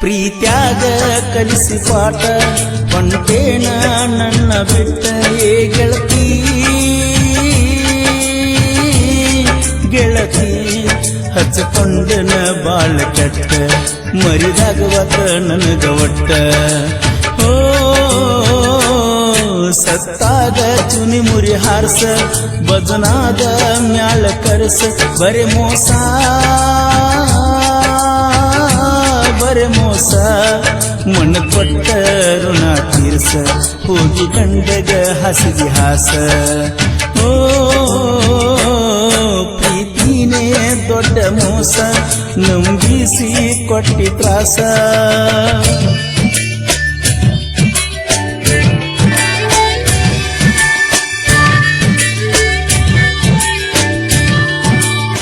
ಪ್ರೀತ್ಯಾಗ ಕಲಿಸಿ ಪಾಠ ಹೊಂಟೇನ ನನ್ನ ಬಿಟ್ಟ ಏ ಗೆಳತಿ ಗೆಳತಿ ಹಚ್ಚಿಕೊಂಡನ ಬಾಳ ಕೆಟ್ಟ ಮರಿದಾಗವತ ನನಗ ಒಟ್ಟ ಓ ಸತ್ತಾಗ ಚುನಿ ಮುರಿ ಹಾರ್ಸ ಬದನಾದ ಮ್ಯಾಳ ಕರ್ಸ ಬರೆ ಮೋಸ ಮನ ಕೊಟ್ಟ ಋಣ ತೀರ್ಸ ಹೋಗಿ ಕಂಡಗ ಹಸಿಗೆ ಹಾಸ ಓ ಪ್ರೀತಿನೇ ದೊಡ್ಡ ಮೋಸ ನಂಬಿಸಿ ಕೊಟ್ಟಿ ತ್ರಾಸ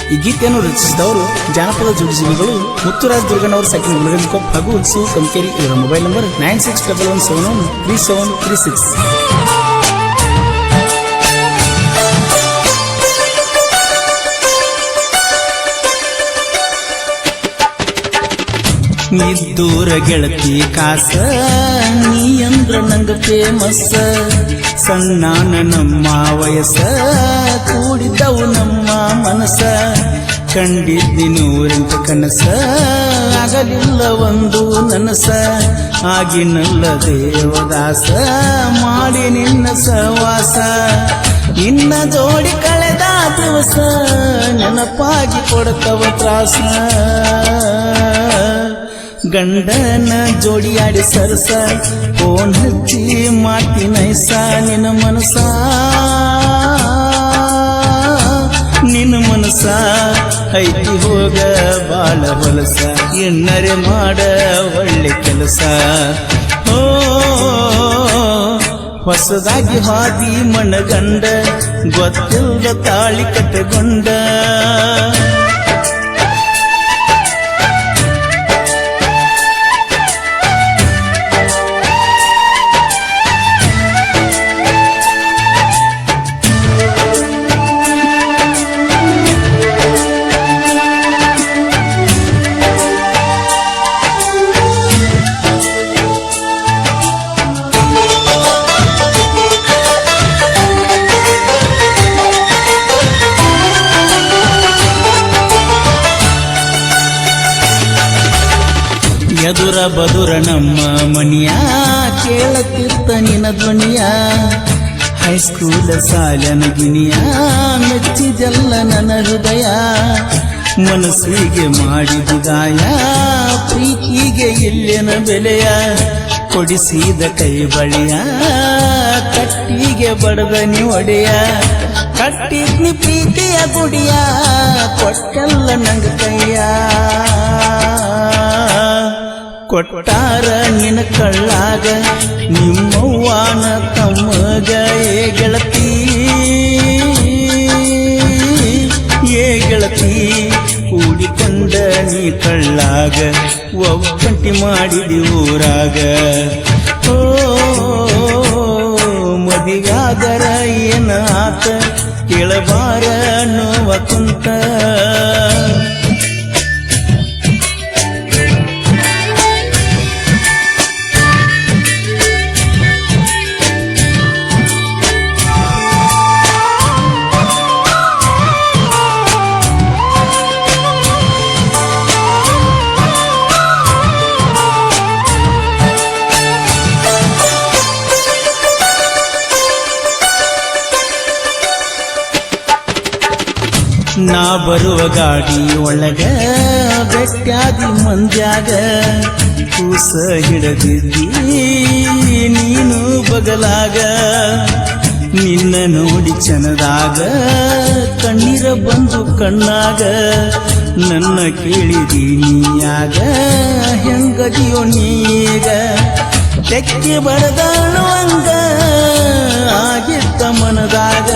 ಈ ಗೀತೆಯನ್ನು ರಚಿಸಿದವರು ಜಾನಪದ ಜೋಡಿಸಿಗಳು ಮುತ್ತುರಾಜ್ ದುರ್ಗನವರು ಸೆಕೆಂಡ್ ಮುಳಗಲ್ಕೊಪ್ಪ ಹಾಗೂ ಸು ಕಂಕೇರಿ. ಇವರ ಮೊಬೈಲ್ ನಂಬರ್ 9611713736. ಇದ್ದೂರ ಗೆಳತಿ ಕಾಸ ನೀ ಅಂದ್ರ ನಂಗ ಫೇಮಸ್ ಸಣ್ಣಾನ ನಮ್ಮ ವಯಸ್ಸ ಕೂಡಿದ್ದವು ನಮ್ಮ ಮನಸ್ಸ ಕಂಡಿದ್ದಿ ನೂರಂತ ಕನಸ ಆಗಲಿಲ್ಲ ಒಂದು ನನಸ ಆಗಿನಲ್ಲ ದೇವದಾಸ ಮಾಡಿ ನಿನ್ನ ಸವಾಸ ನಿನ್ನ ಜೋಡಿ ಕಳೆದ ದಿವಸ ನೆನಪಾಗಿ ಕೊಡ್ತವ ತ್ರಾಸ ಗಂಡನ ಜೋಡಿಯಾಡಿ ಸರಸ ಫೋನ್ ಹಚ್ಚಿ ಮಾತಿ ನೈಸ ನಿನ್ನ ಮನಸ ಐತಿ ಹೋಗ ಬಾಳ ಹೊಲಸ ಎನ್ನರೆ ಮಾಡ ಒಳ್ಳೆ ಕೆಲಸ ಓ ಹೊಸದಾಗಿ ಹಾದಿ ಮನಗಂಡ ಗೊತ್ತಿಲ್ಲದ ತಾಳಿ ಕಟ್ಟಗೊಂಡ ಎದುರ ಬದುರ ನಮ್ಮ ಮನಿಯ ಕೇಳತಿರ್ತ ನಿನ ಧ್ವನಿಯ ಹೈಸ್ಕೂಲ ಸಾಲನ ಗಿನಿಯ ಮೆಚ್ಚಿದೆಲ್ಲ ನನ್ನ ಹೃದಯ ಮನಸ್ಸಿಗೆ ಮಾಡಿದ ಗಾಯ ಪ್ರೀತಿಗೆ ಇಲ್ಲೇನ ಬೆಲೆಯ ಕೊಡಿಸಿದ ಕೈ ಬಳಿಯ ಕಟ್ಟಿಗೆ ಬಡದನಿ ಒಡೆಯ ಕಟ್ಟಿದ್ನಿ ಪ್ರೀತಿಯ ಗುಡಿಯ ಕೊಟ್ಟೆಲ್ಲ ನಂಗ ಕೈಯ ಕೊಟ್ಟಾರ ನಿನ ಕಳ್ಳಾಗ ನಿಮ್ಮವ್ವಾನ ತಮ್ಮಗ ಏ ಗೆಳತಿ ಕೂಡಿಕೊಂಡ ನೀ ಕಳ್ಳಾಗ ಒಕ್ಕಂಟಿ ಮಾಡಿದಿ ಊರಾಗ ಓ ಮದಿಗಾದರ ಏನ ಆತ ಕೇಳಬಾರ ನೋವ ಕುಂತ ನಾ ಬರುವ ಗಾಡಿ ಒಳಗ ಬೆಟ್ಟಾದಿ ಮಂದ್ಯಾಗ ಕೂಸ ಹಿಡದಿದ್ದಿ ನೀನು ಬಗಲಾಗ ನಿನ್ನ ನೋಡಿ ಚನದಾಗ ಕಣ್ಣೀರ ಬಂದು ಕಣ್ಣಾಗ ನನ್ನ ಕೇಳಿದಿ ನೀಯಾಗ ಹೆಂಗದಿಯೋ ನೀಗ ತೆಕ್ಕೆ ಬಡದಾಳುವಂಗ ಆಗಿತ್ತ ಮನದಾಗ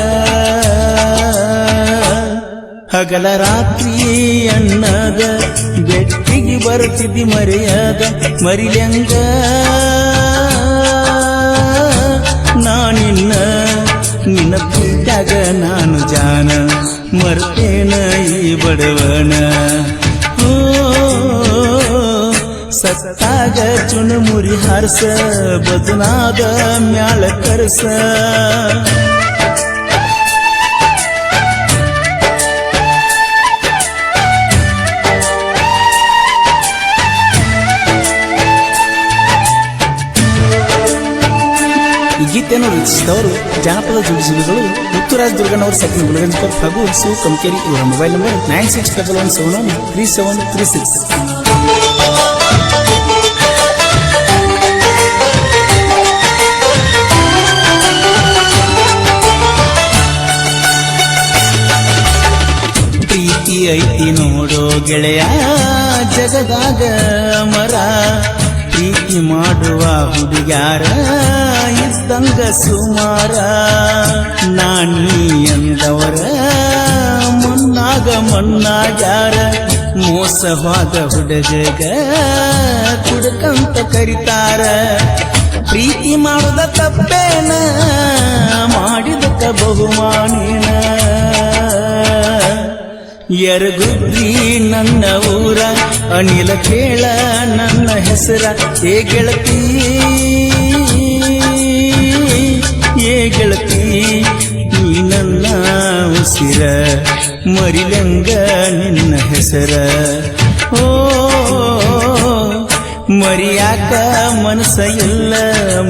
ಹಗಲ ರಾತ್ರಿ ಅನ್ನದ ಬೆಟ್ಟಿಗೆ ಬರ್ತಿದ್ದಿ ಮರೆಯದ ಮರಿಲ್ಯಂಗ ನಾನಿನ್ನ ನಿನ್ನ ಪ್ರೀತ್ಯಾಗ ನಾನು ಜಾನ ಮರ್ತೇನ ಈ ಬಡವನ ಸತ್ತಾಗ ಚುಣುಮುರಿ ಹಾರಸ ಬದುನಾದ ಮ್ಯಾಳ ಕರಸ ಈ ಗೀತೆಯನ್ನು ರಚಿಸಿದವರು ಜಾನಪದ ಜುಡಿಸುವಿಗಳು ಮುತ್ತುರಾಜ್ ದುರ್ಗಣ್ಣವರು ಸೆಕೆಂಡ್ ಗುಲಗಂಜ್ಕರ್ ಹಾಗೂ ಸು ಕಂಕೇರಿ ಇವರ ಮೊಬೈಲ್ ನಂಬರ್ 9677173736. ಪ್ರೀತಿ ಐತಿ ನೋಡೋ ಗೆಳೆಯ ಜಗದಾಗ ಮರ ಪ್ರೀತಿ ಮಾಡುವ ಹುಡುಗ್ಯಾರ ಇದ್ದಂಗ ಸುಮಾರ ನಾನೀ ಎಂದವರ ಮುನ್ನಾಗ ಮಣ್ಣಾಗ್ಯಾರ ಮೋಸವಾದ ಹುಡುಗಗ ಕುಡ್ಕಂತ ಕರಿತಾರ ಪ್ರೀತಿ ಮಾಡುದ ತಪ್ಪೇನ ಮಾಡಿದಕ್ಕ ಬಹುಮಾನೇನ ಎರಗುದ್ರಿ ನನ್ನ ಊರ ಅನಿಲ ಕೇಳ ನನ್ನ ಹೆಸರ ಏ ಗೆಳತಿ ಏ ಗೆಳತಿ ನೀ ನನ್ನ ಉಸಿರ ಮರಿಲಂಗ ನಿನ್ನ ಹೆಸರ ಓ ಮರಿಯಾಕ ಮನಸ್ಸ ಇಲ್ಲ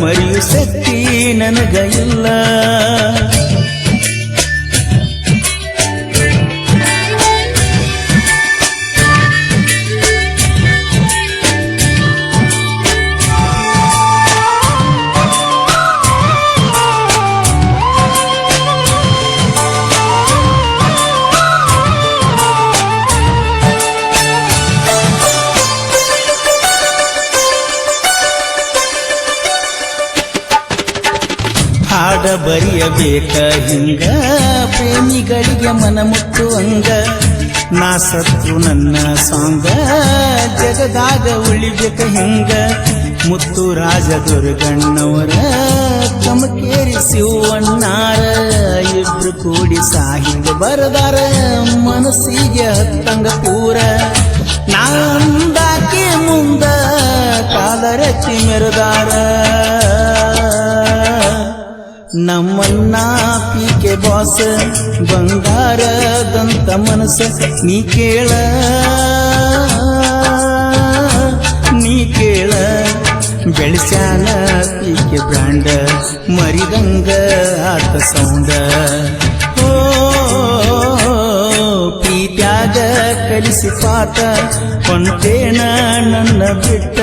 ಮರಿಯು ಶಕ್ತಿ ನನಗ ಇಲ್ಲ ಹಾಡ ಬರೆಯಬೇಕ ಹಿಂಗ ಪ್ರೇಮಿಗಳಿಗೆ ಮನ ಮುಟ್ಟುವಂಗ ನಾ ಸತ್ರು ನನ್ನ ಸಾಂಗ ಜಗದಾಗ ಉಳಿಬೇಕ ಹಿಂಗ ಮುತ್ತುರಾಜ ದುರ್ಗಣ್ಣವರ ಕಮಕೇರಿ ಶಿವಣ್ಣಾರ ಇಬ್ರು ಕೂಡಿ ಸಾಹಿತ್ಯ ಬರದಾರ ಮನಸ್ಸಿಗೆ ಹತ್ತಂಗ ಪೂರ ನಾಂದಾಕಿ ಮುಂದ ಕಾಲರತಿ ಮೆರೆದಾರ ನಮ್ಮನ್ನ ಪೀಕೆ ಬಾಸ ಬಂಗಾರದಂತ ಮನಸ್ಸ ನೀ ಕೇಳ ಬೆಳೆಸ್ಯಾನ ಪೀಕೆ ಬ್ರಾಂಡ ಮರಿದಂಗ ಆತ ಸೌಂಡ ಓ ಪ್ರೀತ್ಯಾಗ ಕಲಿಸಿ ಪಾಠ ಕೊಂಟೇನ ನನ್ನ ಬಿಟ್ಟ